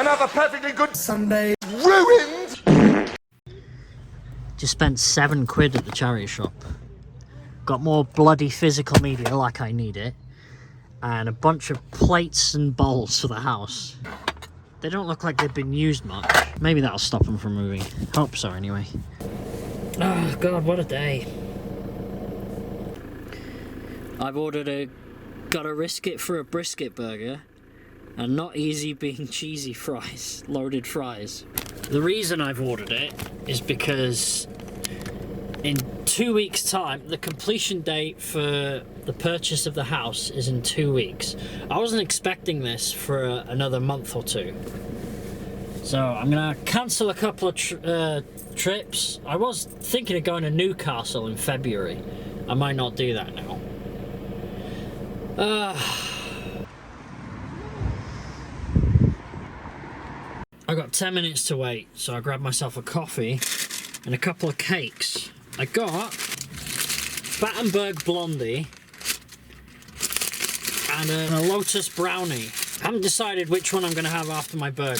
Another perfectly good Sunday ruined! Just spent £7 at the charity shop. Got more bloody physical media like I need it. And a bunch of plates and bowls for the house. They don't look like they've been used much. Maybe that'll stop them from moving. Hope so, anyway. Oh, God, what a day. I've ordered got a risket for a brisket burger. And not easy being cheesy fries. Loaded fries. The reason I've ordered it is because in 2 weeks' time, the completion date for the purchase of the house is in 2 weeks. I wasn't expecting this for another month or two. So I'm gonna cancel a couple of trips. I was thinking of going to Newcastle in February. I might not do that now. I got 10 minutes to wait, so I grabbed myself a coffee and a couple of cakes. I got Battenberg Blondie and a Lotus Brownie. I haven't decided which one I'm going to have after my burger.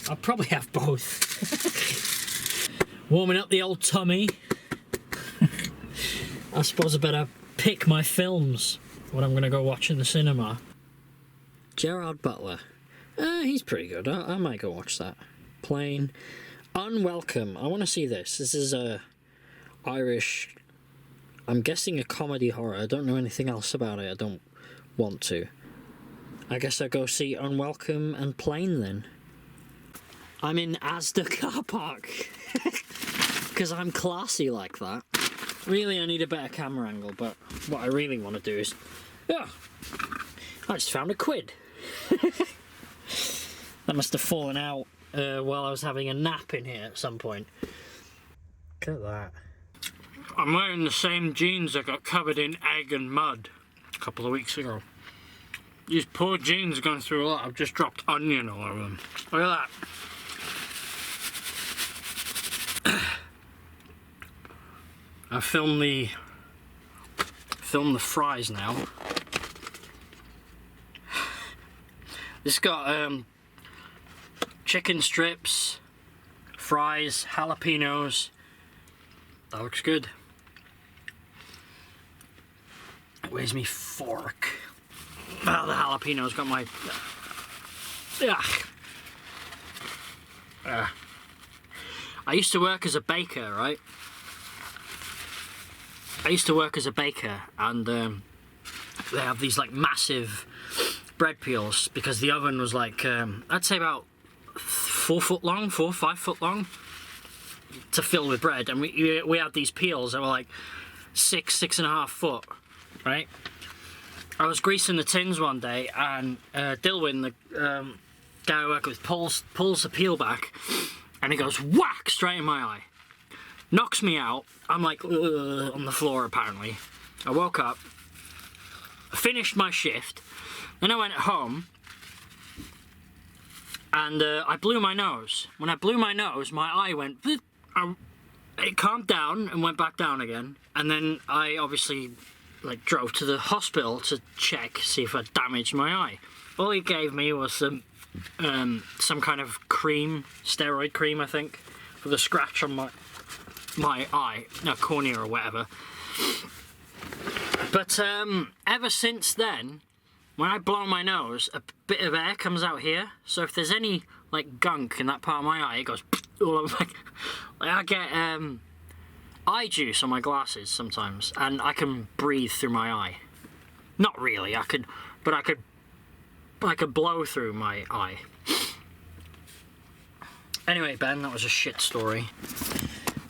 I'll probably have both. Warming up the old tummy. I suppose I better pick my films, what I'm going to go watch in the cinema. Gerard Butler. He's pretty good. I might go watch that. Plain. Unwelcome. I want to see this. This is a Irish, I'm guessing a comedy horror. I don't know anything else about it. I don't want to. I guess I'll go see Unwelcome and Plain then. I'm in Asda car park. Because I'm classy like that. Really, I need a better camera angle, but what I really want to do is... Yeah, I just found £1. That must have fallen out while I was having a nap in here at some point. Look at that. I'm wearing the same jeans that got covered in egg and mud a couple of weeks ago. These poor jeans are going through a lot. I've just dropped onion all over them. Look at that. I filmed the fries now. This got chicken strips, fries, jalapenos. That looks good. Where's me fork? Oh, the jalapenos got my... I used to work as a baker, right? I used to work as a baker, and they have these like massive bread peels because the oven was like, I'd say about 4 foot long, 4 or 5 foot long to fill with bread, and we had these peels that were like 6.5 foot, right? I was greasing the tins one day, and Dilwyn, the guy I work with, pulls the peel back, and he goes whack straight in my eye, knocks me out. I'm like on the floor apparently. I woke up, finished my shift, then I went home, and I blew my nose. When I blew my nose, my eye went, it calmed down and went back down again, and then I obviously like drove to the hospital to check, see if I'd damaged my eye. All he gave me was some kind of cream, steroid cream I think, for the scratch on my eye, no, cornea or whatever. But ever since then, when I blow my nose, a bit of air comes out here, so if there's any like gunk in that part of my eye, it goes all over my... I get eye juice on my glasses sometimes, and I can breathe through my eye. Not really, I could blow through my eye. Anyway, Ben, that was a shit story.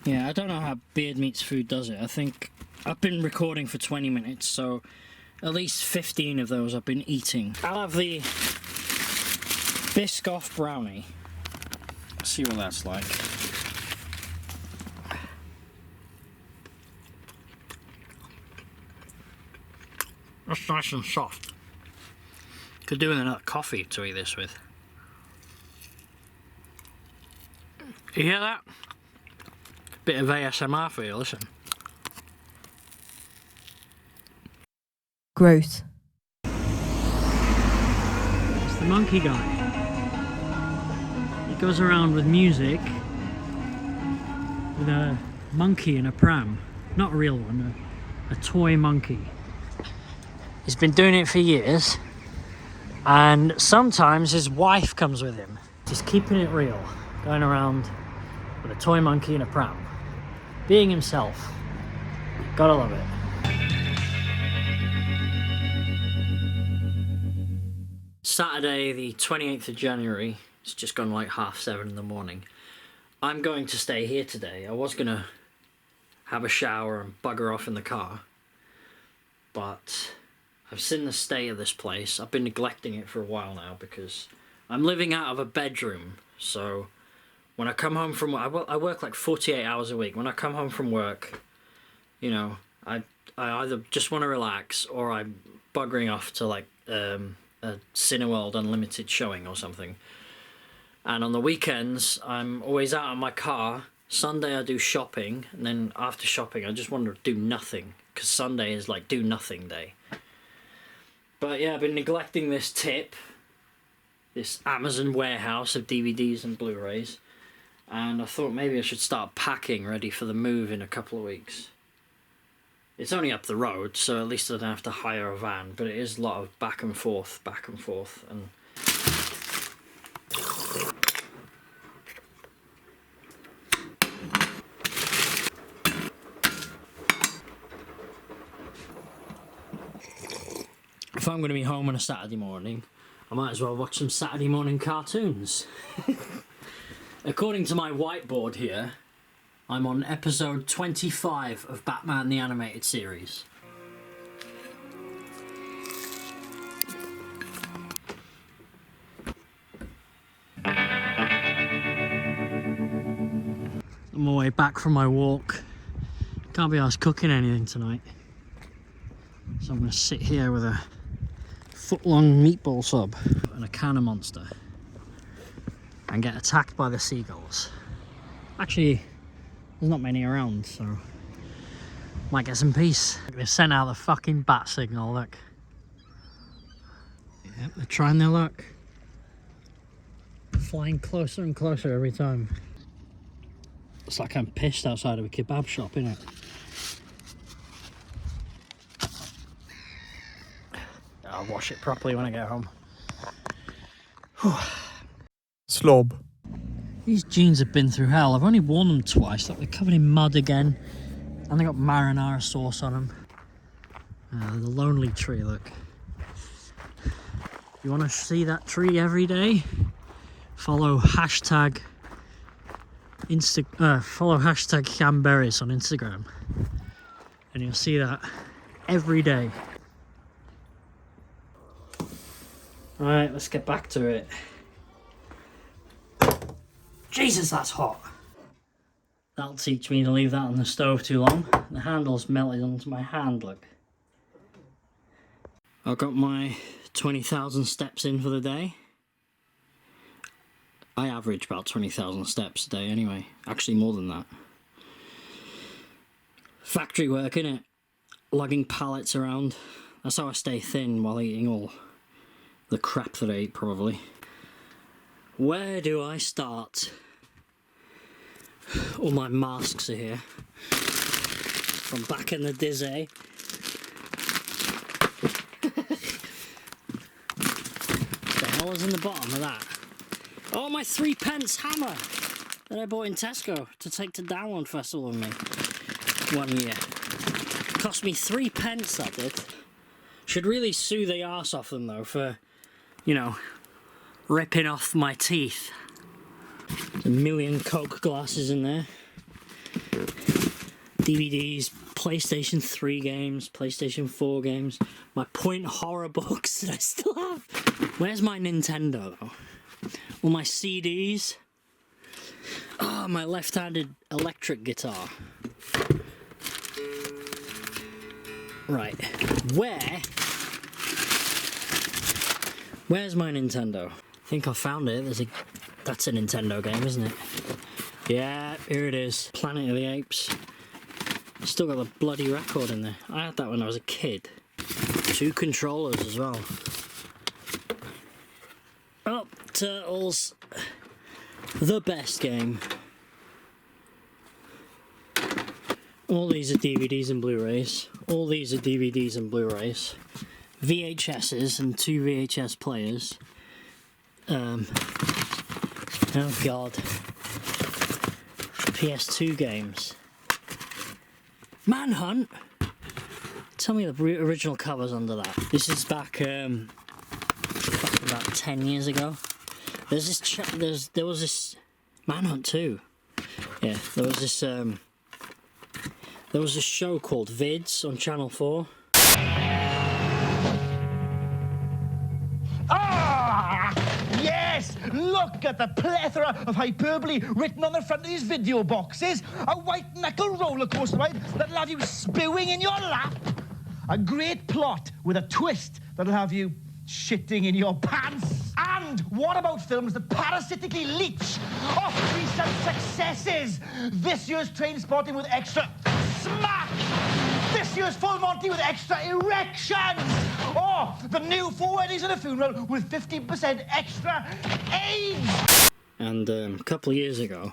Yeah, I don't know how Beard Meats Food does it. I think I've been recording for 20 minutes, so at least 15 of those I've been eating. I'll have the Biscoff Brownie. Let's see what that's like. That's nice and soft. Could do with another coffee to eat this with. You hear that? Bit of ASMR for you, listen. Growth. It's the monkey guy. goes around with music with a monkey in a pram. Not a real one, a toy monkey. He's been doing it for years, and sometimes his wife comes with him. He's keeping it real, going around with a toy monkey in a pram, being himself. Gotta love it. Saturday the 28th of January, it's just gone like 7:30 in the morning. I'm going to stay here today. I was gonna have a shower and bugger off in the car, but I've seen the state of this place. I've been neglecting it for a while now because I'm living out of a bedroom. So when I come home from work, I work like 48 hours a week. When I come home from work, you know, I either just want to relax or I'm buggering off to like a Cineworld Unlimited showing or something. And on the weekends, I'm always out in my car. Sunday I do shopping, and then after shopping I just want to do nothing, because Sunday is like do nothing day. But yeah, I've been neglecting this tip, this Amazon warehouse of DVDs and Blu-rays, and I thought maybe I should start packing ready for the move in a couple of weeks. It's only up the road, so at least I don't have to hire a van, but it is a lot of back and forth, and if I'm going to be home on a Saturday morning, I might as well watch some Saturday morning cartoons. According to my whiteboard here, I'm on episode 25 of Batman the Animated Series. On my way back from my walk. Can't be arsed cooking anything tonight. So I'm going to sit here with a foot-long meatball sub and a can of Monster and get attacked by the seagulls. Actually, there's not many around, so might get some peace. They've sent out the fucking bat signal, look. Yep, they're trying their luck. Flying closer and closer every time. It's like I'm pissed outside of a kebab shop, innit? I'll wash it properly when I get home. Slob. These jeans have been through hell. I've only worn them twice. Look, they're covered in mud again. And they got marinara sauce on them. The lonely tree, look. You want to see that tree every day? Follow hashtag Canberries on Instagram. And you'll see that every day. Alright, let's get back to it. Jesus, that's hot. That'll teach me to leave that on the stove too long. The handle's melted onto my hand, look. I've got my 20,000 steps in for the day. I average about 20,000 steps a day anyway. Actually more than that. Factory work, innit? Lugging pallets around. That's how I stay thin while eating all the crap that I eat, probably. Where do I start? All my masks are here. From back in the dizzy. The hell is in the bottom of that? Oh, my 3p hammer that I bought in Tesco to take to Download Festival with me 1 year. Cost me 3p, that did. Should really sue the arse off them though for, you know, ripping off my teeth. There's a million Coke glasses in there. DVDs, PlayStation 3 games, PlayStation 4 games, my Point horror books that I still have. Where's my Nintendo though? All my CDs. Ah, my left-handed electric guitar. Right, where's my Nintendo? I think I found it. That's a Nintendo game, isn't it? Yeah, here it is. Planet of the Apes. Still got the bloody record in there. I had that when I was a kid. 2 controllers as well. Oh, turtles. the best game. All these are DVDs and Blu-rays. All these are DVDs and Blu-rays. VHSs and 2 VHS players. Oh god. PS2 games. Manhunt? Tell me the original covers under that. This is back about 10 years ago. There was this Manhunt 2. Yeah, there was this show called Vids on Channel 4. Ah! Yes! Look at the plethora of hyperbole written on the front of these video boxes. A white-knuckle roller coaster ride that'll have you spewing in your lap. A great plot with a twist that'll have you shitting in your pants. And what about films that parasitically leech off recent successes? This year's Trainspotting with extra smack. This year's Full Monty with extra erections. Or the new 4 weddings and a funeral with 50% extra AIDS. And a couple of years ago,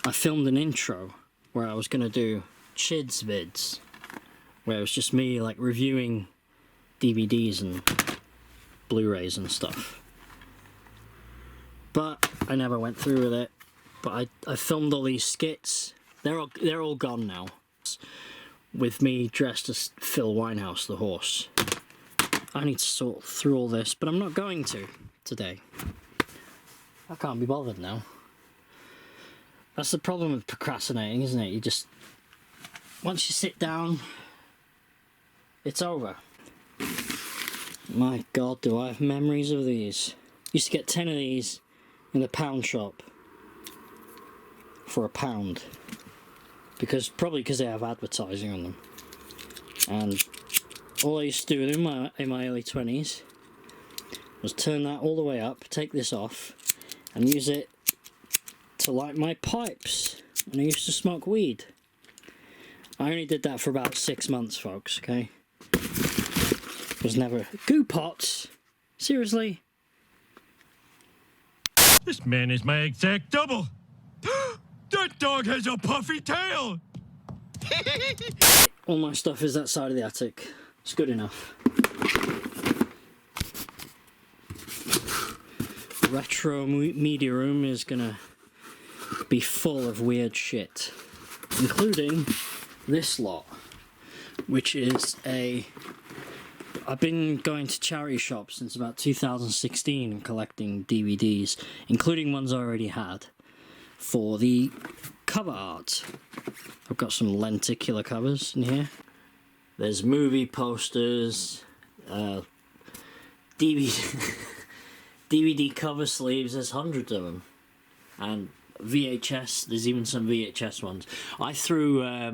I filmed an intro where I was going to do Chids vids, where it was just me like reviewing DVDs and Blu-rays and stuff. But I never went through with it. But I filmed all these skits. They're all gone now. With me dressed as Phil Winehouse, the horse. I need to sort through all this, but I'm not going to today. I can't be bothered now. That's the problem with procrastinating, isn't it? You just... once you sit down, it's over. My god, do I have memories of these. Used to get 10 of these in the pound shop for £1. Probably because they have advertising on them. And all I used to do in my early 20s was turn that all the way up, take this off, and use it to light my pipes. And I used to smoke weed. I only did that for about 6 months, folks, okay? It was never... Goo pots? Seriously? This man is my exact double. That dog has a puffy tail. All my stuff is that side of the attic. It's good enough. Retro media room is gonna be full of weird shit, including this lot, which is I've been going to charity shops since about 2016 and collecting DVDs, including ones I already had, for the cover art. I've got some lenticular covers in here. There's movie posters, DVD cover sleeves, there's hundreds of them. And VHS, there's even some VHS ones. I threw a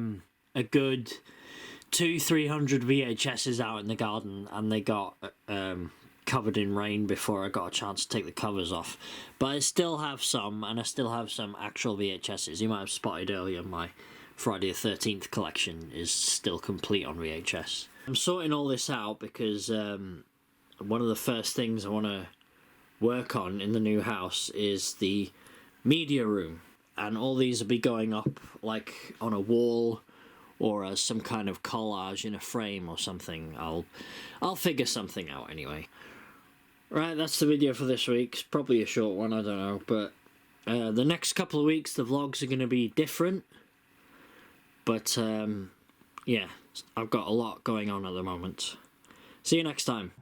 good 200-300 VHSs out in the garden, and they got covered in rain before I got a chance to take the covers off. But I still have some, and I still have some actual VHSs. You might have spotted earlier my Friday the 13th collection is still complete on VHS. I'm sorting all this out because one of the first things I want to work on in the new house is the media room, and all these will be going up like on a wall or as some kind of collage in a frame or something. I'll figure something out anyway. Right, that's the video for this week. It's probably a short one, I don't know, but the next couple of weeks the vlogs are going to be different. But yeah, I've got a lot going on at the moment. See you next time.